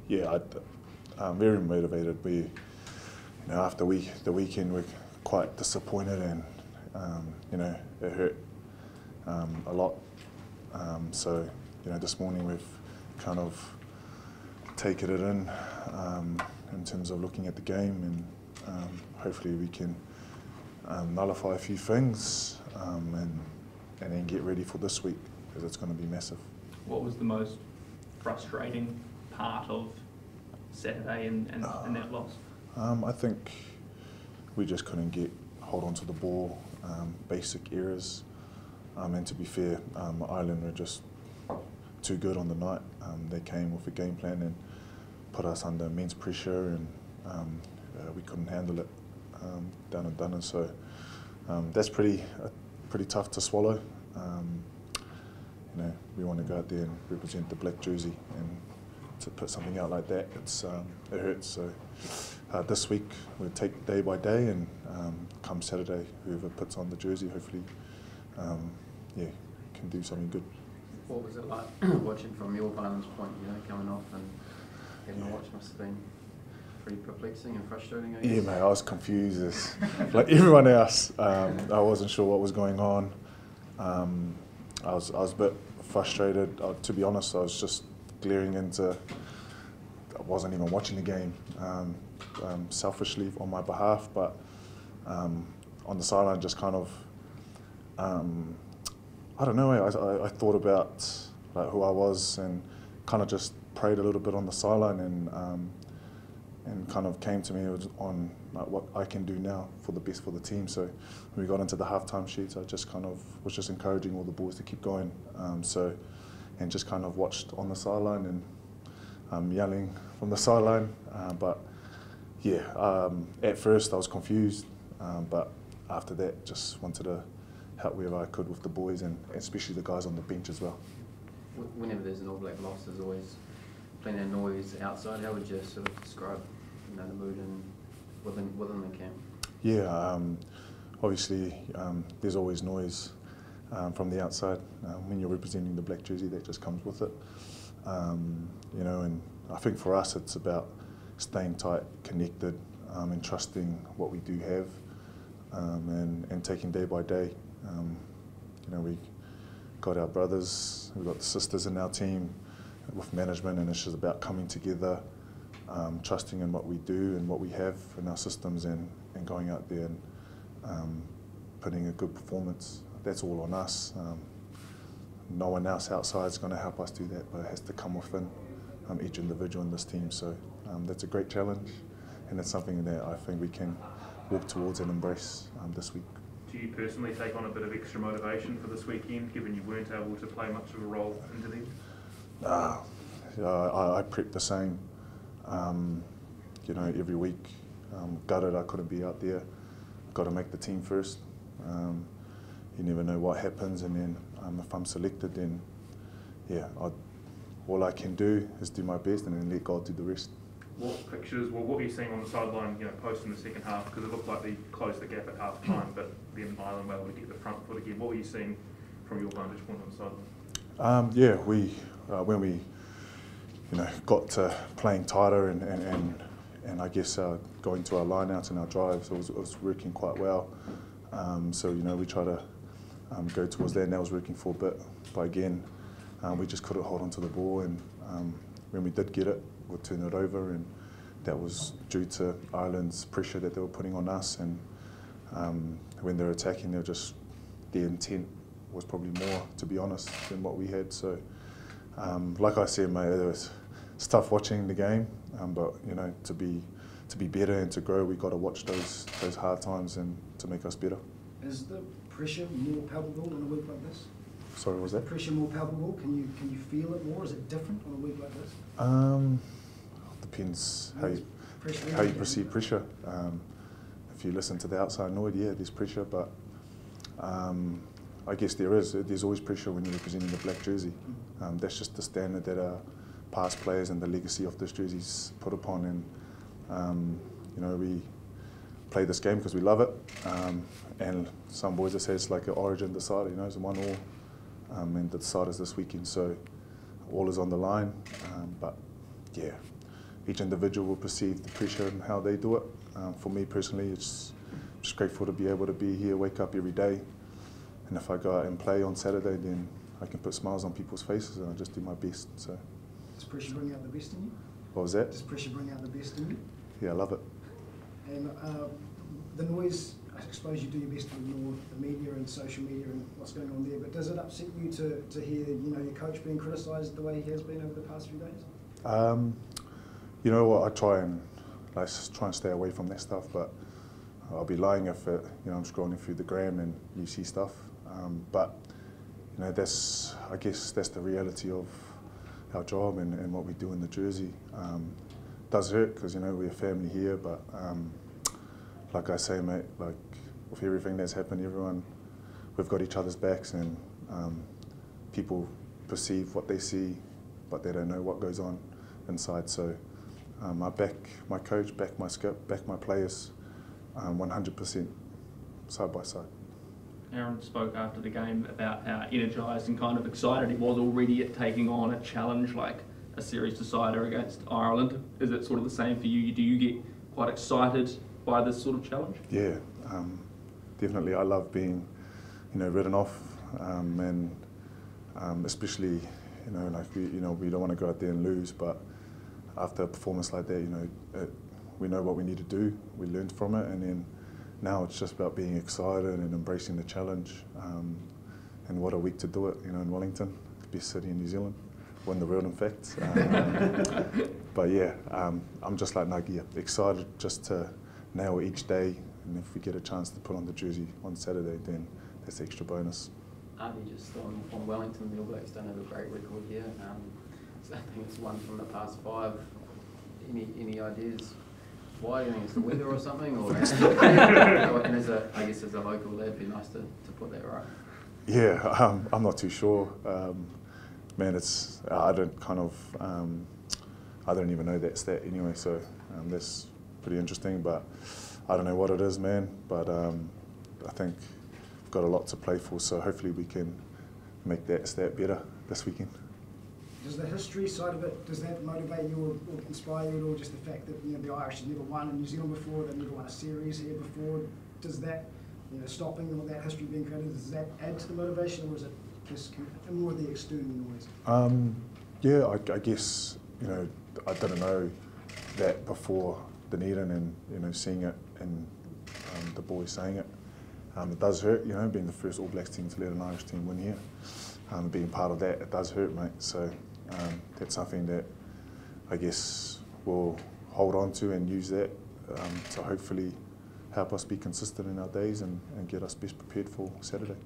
yeah, I'm very motivated. After the weekend, we're quite disappointed, and it hurt a lot. So this morning we've kind of taken it in terms of looking at the game, and hopefully we can nullify a few things and then get ready for this week, because it's going to be massive. What was the most frustrating part of Saturday and that loss? I think we just couldn't hold on to the ball, basic errors, and to be fair, Ireland were just too good on the night. They came with a game plan and put us under immense pressure, and we couldn't handle it down and done. And so that's pretty tough to swallow. We want to go out there and represent the black jersey, and to put something out like that, it hurts. So this week we'll take day by day, and come Saturday, whoever puts on the jersey, hopefully, can do something good. What was it like watching from your vantage point? Coming off and having to watch must have been pretty perplexing and frustrating, I guess. Yeah, mate, I was confused. Like everyone else, I wasn't sure what was going on. I was a bit frustrated. To be honest, I was just glaring into. I wasn't even watching the game, selfishly on my behalf, but on the sideline, just kind of. I don't know. I thought about who I was, and kind of just prayed a little bit on the sideline, and kind of came to me on what I can do now for the best for the team. So when we got into the halftime sheets, I just kind of was just encouraging all the boys to keep going. And just kind of watched on the sideline and yelling from the sideline. But yeah, at first I was confused, but after that, just wanted to help wherever I could with the boys, and especially the guys on the bench as well. Whenever there's an All Black loss, there's always plenty of noise outside. How would you sort of describe the mood within the camp? Yeah, obviously there's always noise from the outside. When you're representing the black jersey, that just comes with it. And I think for us it's about staying tight, connected, and trusting what we do have, and taking day by day. We got our brothers, we've got the sisters in our team with management, and it's just about coming together, trusting in what we do and what we have in our systems, and going out there and putting a good performance. That's all on us. No one else outside is going to help us do that, but it has to come within each individual in this team. So that's a great challenge, and it's something that I think we can walk towards and embrace this week. Do you personally take on a bit of extra motivation for this weekend, given you weren't able to play much of a role into them? I prep the same. Every week, gutted I couldn't be out there. Got to make the team first. You never know what happens, and then if I'm selected, then all I can do is do my best, and then let God do the rest. What pictures, what were you seeing on the sideline, post in the second half? Because it looked like they closed the gap at half time, but then Ireland were able to get the front foot again. What were you seeing from your vantage point on the sideline? When we got to playing tighter and I guess going to our line-outs and our drives, it was working quite well. So we try to go towards that, and that was working for a bit. But again, we just couldn't hold on to the ball, and when we did get it, we'd turn it over, and that was due to Ireland's pressure that they were putting on us. And when they're attacking, their intent was probably more, to be honest, than what we had. So like I said, mate, it's tough watching the game, but to be better and to grow, we've got to watch those hard times and to make us better. Is the pressure more palpable on a week like this? Sorry, what was that? Pressure more palpable? Can you feel it more? Is it different on a week like this? Depends how you perceive pressure. If you listen to the outside noise, yeah, there's pressure, but I guess there's always pressure when you're representing the black jersey. That's just the standard that our past players and the legacy of this jersey's put upon, and we play this game because we love it, and some boys have said it's like an origin decider, it's a 1-1, and the decider's this weekend, so all is on the line, but yeah, each individual will perceive the pressure and how they do it. For me personally, it's just grateful to be able to be here, wake up every day, and if I go out and play on Saturday, then I can put smiles on people's faces, and I just do my best. So. Does pressure bring out the best in you? What was that? Does pressure bring out the best in you? Yeah, I love it. And the noise, I suppose you do your best to ignore the media and social media and what's going on there, but does it upset you to hear, you know, your coach being criticised the way he has been over the past few days? You know what, I try and stay away from that stuff, but I'll be lying if you know, I'm scrolling through the gram and you see stuff. But you know, I guess that's the reality of our job and what we do in the jersey. It does hurt because, you know, we're a family here, but like I say, mate, like with everything that's happened, we've got each other's backs, and people perceive what they see, but they don't know what goes on inside. So I back my coach, back my skip, back my players 100% side by side. Aaron spoke after the game about how energised and kind of excited he was already at taking on a challenge like a series decider against Ireland. Is it sort of the same for you? Do you get quite excited by this sort of challenge? Yeah, definitely. I love being, you know, written off, and especially, you know, like we don't want to go out there and lose, but after a performance like that, you know, we know what we need to do. We learned from it, and then now it's just about being excited and embracing the challenge. And what a week to do it, you know, in Wellington, the best city in New Zealand, or in the world, in fact. But yeah, I'm just like Nagi, excited just to nail each day, and if we get a chance to put on the jersey on Saturday, then that's extra bonus. Ardie, just on Wellington, the All Blacks don't have a great record here. So I think it's one from the past 5. Any ideas why? Do you think it's the weather or something? Or and I guess as a local, that'd be nice to put that right. Yeah, I'm not too sure. Man, I don't even know that stat anyway, so that's pretty interesting, but I don't know what it is, man, but I think we've got a lot to play for, so hopefully we can make that stat better this weekend. Does the history side of it, does that motivate you or inspire you at all, just the fact that, you know, the Irish have never won in New Zealand before, they've never won a series here before? Does that, you know, stopping all that history being created, does that add to the motivation, or is it just more of the external noise? Yeah, I guess, you know, I didn't know that before Dunedin, and, you know, seeing it and the boys saying it. It does hurt, you know, being the first All Blacks team to let an Irish team win here. Being part of that, it does hurt, mate. So that's something that I guess we'll hold on to and use that to hopefully help us be consistent in our days and get us best prepared for Saturday.